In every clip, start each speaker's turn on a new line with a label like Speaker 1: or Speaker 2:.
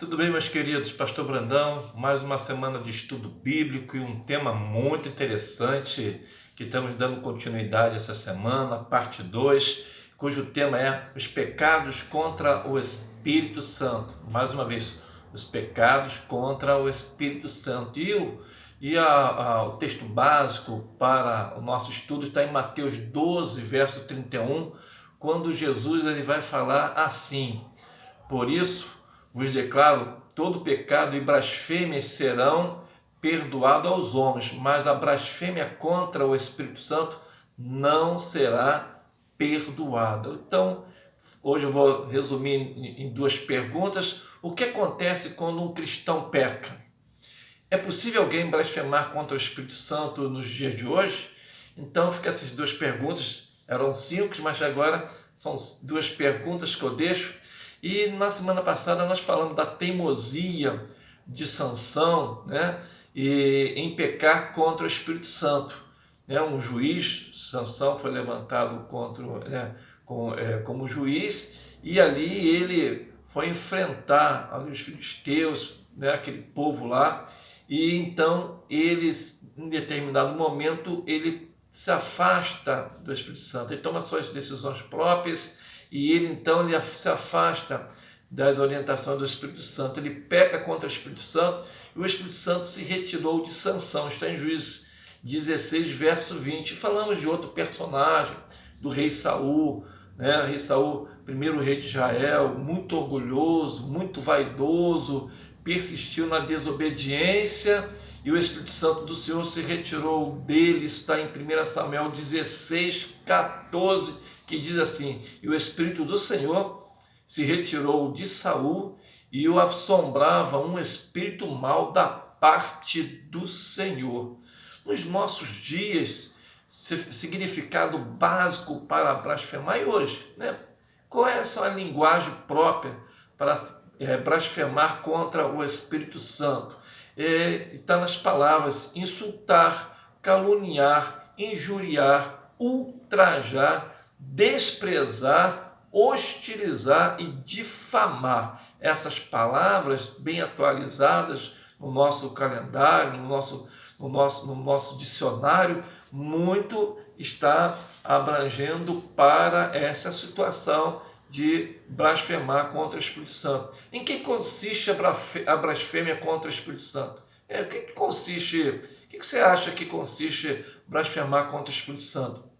Speaker 1: Tudo bem, meus queridos? Pastor Brandão, mais uma semana de estudo bíblico e um tema muito interessante que estamos dando continuidade essa semana, parte 2, cujo tema é os pecados contra o Espírito Santo. Mais uma vez, os pecados contra o Espírito Santo. O texto básico para o nosso estudo está em Mateus 12, verso 31, quando Jesus ele vai falar assim: por isso vos declaro, todo pecado e blasfêmia serão perdoados aos homens, mas a blasfêmia contra o Espírito Santo não será perdoada. Então, hoje eu vou resumir em duas perguntas. O que acontece quando um cristão peca? É possível alguém blasfemar contra o Espírito Santo nos dias de hoje? Então, fica essas duas perguntas. Eram 5, mas agora são duas perguntas que eu deixo. E na semana passada nós falamos da teimosia de Sansão, né? E em pecar contra o Espírito Santo. Né? Um juiz, Sansão foi levantado como juiz, e ali ele foi enfrentar ali os filisteus, né? Aquele povo lá, e então ele, em determinado momento, ele se afasta do Espírito Santo, ele toma suas decisões próprias, e ele então ele se afasta das orientações do Espírito Santo, ele peca contra o Espírito Santo, e o Espírito Santo se retirou de Sansão. Está em Juízes 16, verso 20. Falamos de outro personagem, do rei Saul, né? Rei Saul, primeiro rei de Israel, muito orgulhoso, muito vaidoso, persistiu na desobediência, e o Espírito Santo do Senhor se retirou dele. Está em 1 Samuel 16, 14, que diz assim: e o Espírito do Senhor se retirou de Saul, e o assombrava um espírito mau da parte do Senhor. Nos nossos dias, significado básico para blasfemar, e hoje, né? Qual é essa linguagem própria para blasfemar contra o Espírito Santo? Está nas palavras insultar, caluniar, injuriar, ultrajar, desprezar, hostilizar e difamar. Essas palavras bem atualizadas no nosso calendário, no nosso dicionário, muito está abrangendo para essa situação de blasfemar contra o Espírito Santo. Em que consiste a blasfêmia contra o Espírito Santo? O que você acha que consiste blasfemar contra o Espírito Santo?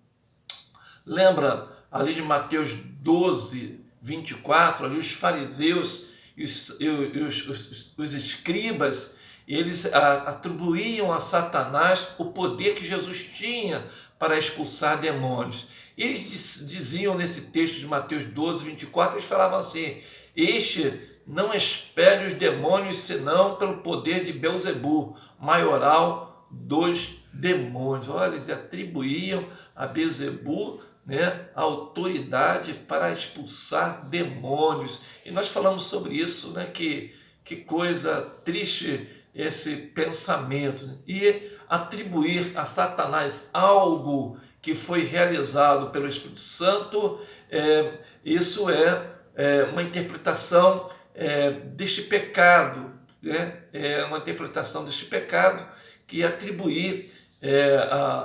Speaker 1: Lembra ali de Mateus 12, 24, ali os fariseus e os escribas, eles atribuíam a Satanás o poder que Jesus tinha para expulsar demônios. Eles diziam nesse texto de Mateus 12, 24, eles falavam assim: este não expele os demônios senão pelo poder de Belzebu, maioral dos demônios. Olha, eles atribuíam a Belzebu, né, a autoridade para expulsar demônios. E nós falamos sobre isso, né, que coisa triste esse pensamento, né? E atribuir a Satanás algo que foi realizado pelo Espírito Santo, isso é uma interpretação deste pecado, né? É uma interpretação deste pecado, que atribuir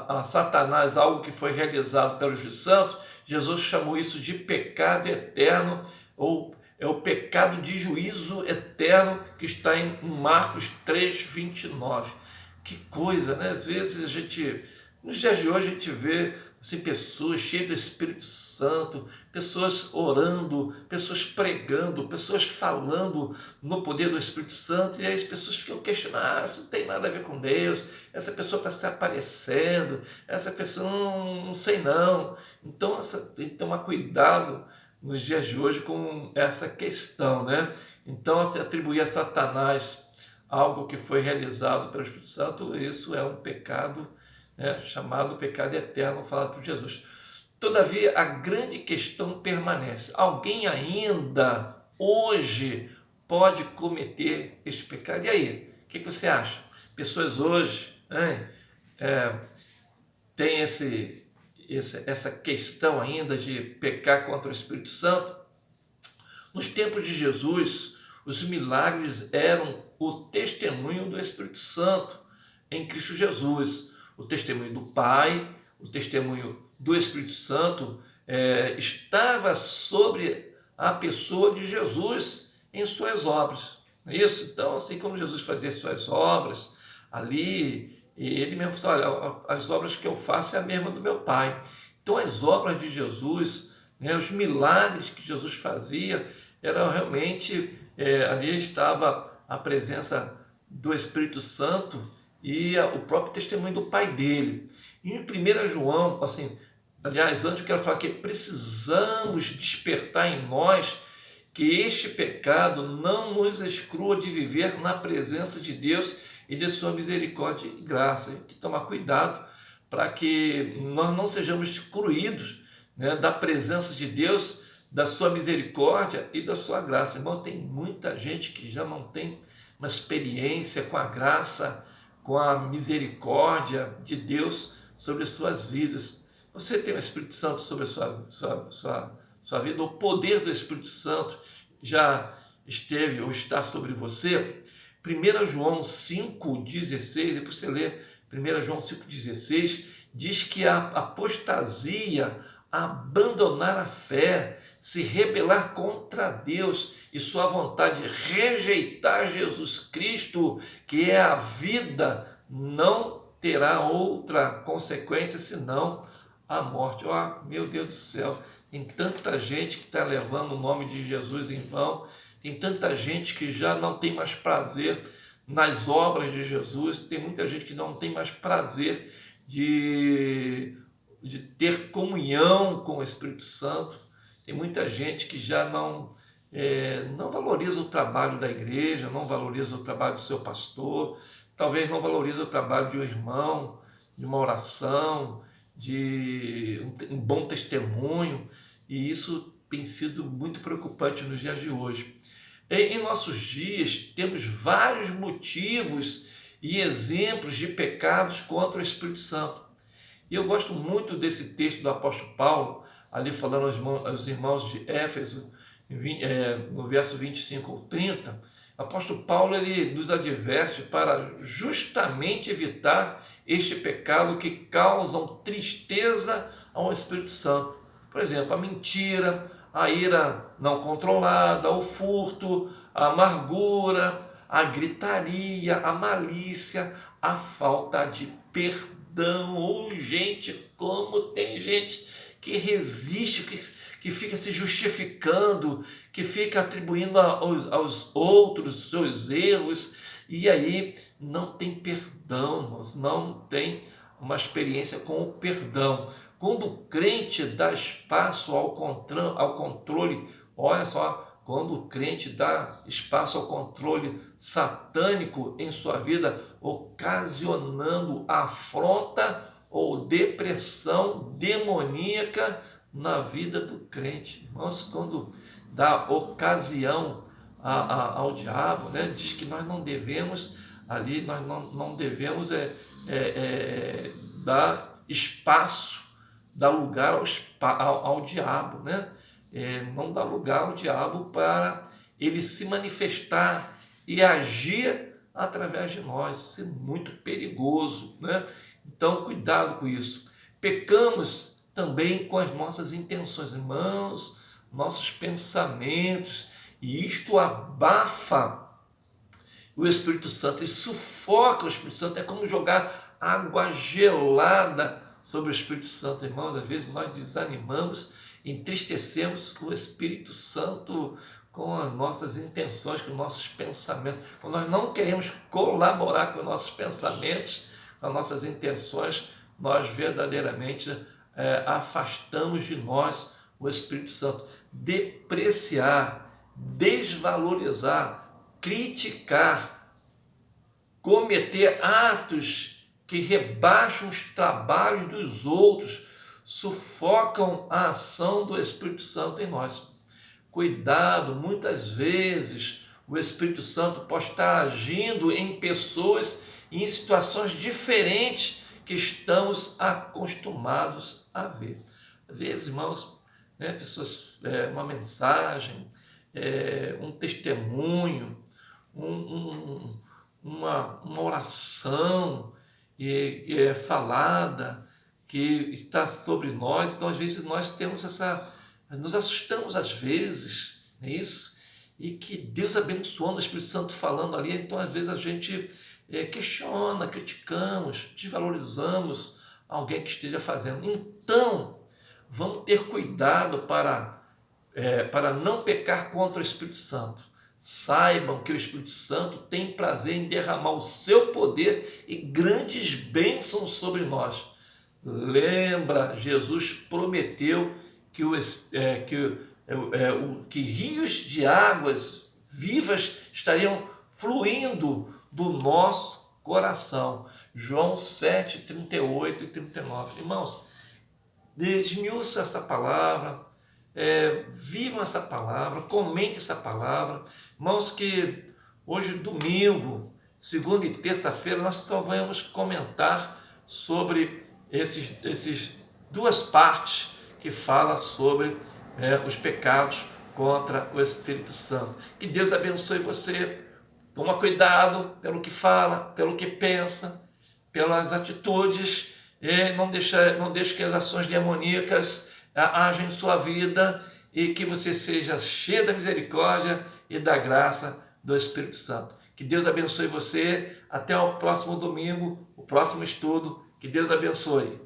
Speaker 1: a Satanás algo que foi realizado pelo Espírito Santo. Jesus chamou isso de pecado eterno, ou é o pecado de juízo eterno, que está em Marcos 3, 29. Que coisa, né? Às vezes nos dias de hoje, a gente vê assim, pessoas cheias do Espírito Santo, pessoas orando, pessoas pregando, pessoas falando no poder do Espírito Santo, e aí as pessoas ficam questionando: isso não tem nada a ver com Deus, essa pessoa está se aparecendo, essa pessoa não sei não. Então, tem que tomar cuidado nos dias de hoje com essa questão, né? Então, atribuir a Satanás algo que foi realizado pelo Espírito Santo, isso é um pecado, né, chamado pecado eterno, falado por Jesus. Todavia, a grande questão permanece: alguém ainda hoje pode cometer este pecado? E aí, o que você acha? Pessoas hoje, né, têm essa questão ainda de pecar contra o Espírito Santo. Nos tempos de Jesus, Os milagres eram o testemunho do Espírito Santo em Cristo Jesus. O testemunho do Pai, o testemunho do Espírito Santo estava sobre a pessoa de Jesus em suas obras. Não é isso? Então, assim como Jesus fazia suas obras ali, ele mesmo falou, olha, as obras que eu faço é a mesma do meu Pai. Então, as obras de Jesus, né, os milagres que Jesus fazia, eram realmente, ali estava a presença do Espírito Santo e o próprio testemunho do Pai dele. E em 1 João, assim, aliás, antes eu quero falar que precisamos despertar em nós que este pecado não nos exclua de viver na presença de Deus e de sua misericórdia e graça. A gente tem que tomar cuidado para que nós não sejamos excluídos, né, da presença de Deus, da sua misericórdia e da sua graça. Irmãos, tem muita gente que já não tem uma experiência com a graça, com a misericórdia de Deus sobre as suas vidas. Você tem o Espírito Santo sobre a sua vida, o poder do Espírito Santo já esteve ou está sobre você. 1 João 5,16, depois você lê 1 João 5,16, diz que a apostasia, abandonar a fé, se rebelar contra Deus e sua vontade, rejeitar Jesus Cristo, que é a vida, não terá outra consequência senão a morte. Oh, meu Deus do céu, tem tanta gente que está levando o nome de Jesus em vão, tem tanta gente que já não tem mais prazer nas obras de Jesus, tem muita gente que não tem mais prazer de ter comunhão com o Espírito Santo, tem muita gente que já não valoriza o trabalho da igreja, não valoriza o trabalho do seu pastor, talvez não valoriza o trabalho de um irmão, de uma oração, de um bom testemunho, e isso tem sido muito preocupante nos dias de hoje. Em nossos dias, temos vários motivos e exemplos de pecados contra o Espírito Santo. E eu gosto muito desse texto do apóstolo Paulo, ali falando aos irmãos de Éfeso, no verso 25 ou 30, o apóstolo Paulo ele nos adverte para justamente evitar este pecado que causam tristeza ao Espírito Santo. Por exemplo, a mentira, a ira não controlada, o furto, a amargura, a gritaria, a malícia, a falta de perdão. Oh, gente, como tem gente que resiste, que fica se justificando, que fica atribuindo aos outros seus erros, e aí não tem perdão, irmãos, não tem uma experiência com o perdão. Quando o crente dá espaço ao controle, olha só, quando o crente dá espaço ao controle satânico em sua vida, ocasionando afronta ou depressão demoníaca na vida do crente. Irmãos, quando dá ocasião ao diabo, né, diz que nós não devemos ali, nós não devemos dar espaço, dar lugar ao diabo, né? Não dar lugar ao diabo para ele se manifestar e agir através de nós. Isso é muito perigoso, né? Então, cuidado com isso. Pecamos também com as nossas intenções, irmãos, nossos pensamentos, e isto abafa o Espírito Santo, ele sufoca o Espírito Santo, é como jogar água gelada sobre o Espírito Santo, irmãos. Às vezes nós desanimamos, entristecemos o Espírito Santo com as nossas intenções, com os nossos pensamentos. Quando nós não queremos colaborar com os nossos pensamentos, com as nossas intenções, nós verdadeiramente afastamos de nós o Espírito Santo. Depreciar, desvalorizar, criticar, cometer atos que rebaixam os trabalhos dos outros, sufocam a ação do Espírito Santo em nós. Cuidado, muitas vezes o Espírito Santo pode estar agindo em pessoas e em situações diferentes que estamos acostumados a ver. Às vezes, irmãos, né, pessoas, uma mensagem, um testemunho, uma oração que é falada, que está sobre nós. Então, às vezes, nós temos nos assustamos às vezes, não é isso? E que Deus abençoando, o Espírito Santo falando ali, então às vezes a gente questiona, criticamos, desvalorizamos alguém que esteja fazendo. Então, vamos ter cuidado para não pecar contra o Espírito Santo. Saibam que o Espírito Santo tem prazer em derramar o seu poder e grandes bênçãos sobre nós. Lembra, Jesus prometeu que rios de águas vivas estariam fluindo do nosso coração. João 7, 38 e 39. Irmãos, desmiuça essa palavra, vivam essa palavra, comente essa palavra. Irmãos, que hoje, domingo, segunda e terça-feira, nós só vamos comentar sobre esses duas partes que fala sobre os pecados contra o Espírito Santo. Que Deus abençoe você. Toma cuidado pelo que fala, pelo que pensa, pelas atitudes. Não deixe que as ações demoníacas agem em sua vida, e que você seja cheio da misericórdia e da graça do Espírito Santo. Que Deus abençoe você. Até o próximo domingo, o próximo estudo. Que Deus abençoe.